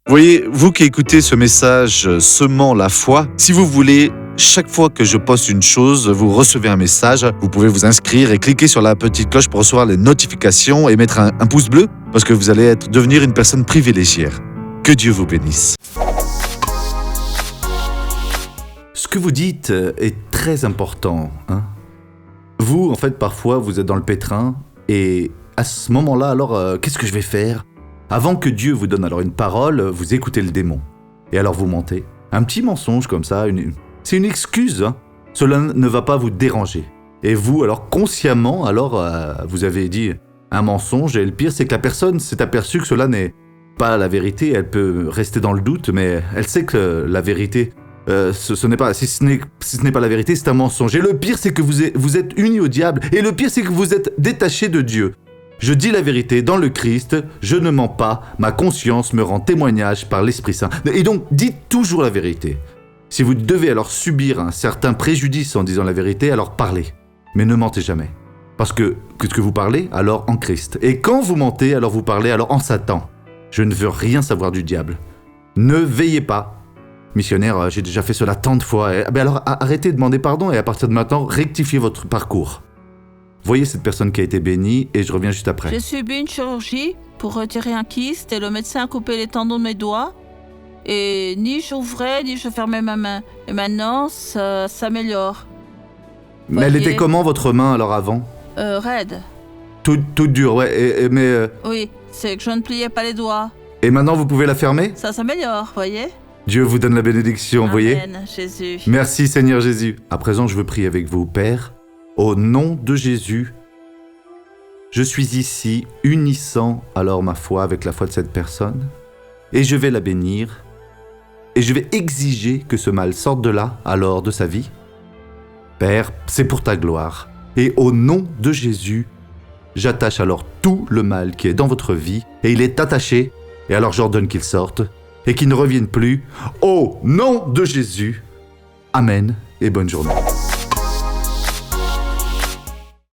Voyez, vous qui écoutez ce message semant la foi, si vous voulez, chaque fois que je poste une chose, vous recevez un message, vous pouvez vous inscrire et cliquer sur la petite cloche pour recevoir les notifications et mettre un pouce bleu parce que vous allez devenir une personne privilégiée. Que Dieu vous bénisse. Ce que vous dites est très important. Vous, en fait, parfois, vous êtes dans le pétrin et à ce moment-là, alors, qu'est-ce que je vais faire ? Avant que Dieu vous donne alors une parole, vous écoutez le démon. Et alors vous mentez. Un petit mensonge comme ça, c'est une excuse. Cela ne va pas vous déranger. Et vous, alors consciemment, vous avez dit un mensonge. Et le pire, c'est que la personne s'est aperçue que cela n'est pas la vérité. Elle peut rester dans le doute, mais elle sait que la vérité, ce n'est pas, si ce n'est pas la vérité, c'est un mensonge. Et le pire, c'est que vous êtes unis au diable. Et le pire, c'est que vous êtes détachés de Dieu. Je dis la vérité dans le Christ, je ne mens pas, ma conscience me rend témoignage par l'Esprit Saint. Et donc, dites toujours la vérité. Si vous devez alors subir un certain préjudice en disant la vérité, alors parlez. Mais ne mentez jamais. Parce que vous parlez, alors en Christ. Et quand vous mentez, alors vous parlez, alors en Satan. Je ne veux rien savoir du diable. Ne veillez pas. Missionnaire, j'ai déjà fait cela tant de fois. Alors arrêtez de demander pardon et à partir de maintenant, rectifiez votre parcours. Voyez cette personne qui a été bénie et je reviens juste après. J'ai subi une chirurgie pour retirer un kyste et le médecin a coupé les tendons de mes doigts. Et ni j'ouvrais ni je fermais ma main. Et maintenant, ça s'améliore. Mais elle était comment votre main alors avant ? Raide. Toute dure, ouais. Oui, c'est que je ne pliais pas les doigts. Et maintenant vous pouvez la fermer ? Ça s'améliore, voyez ? Dieu vous donne la bénédiction, voyez ? Amen, Jésus. Merci Seigneur Jésus. À présent, je veux prier avec vous, Père. Au nom de Jésus, je suis ici, unissant alors ma foi avec la foi de cette personne, et je vais la bénir, et je vais exiger que ce mal sorte de là, alors de sa vie. Père, c'est pour ta gloire, et au nom de Jésus, j'attache alors tout le mal qui est dans votre vie, et il est attaché, et alors j'ordonne qu'il sorte, et qu'il ne revienne plus, au nom de Jésus. Amen, et bonne journée.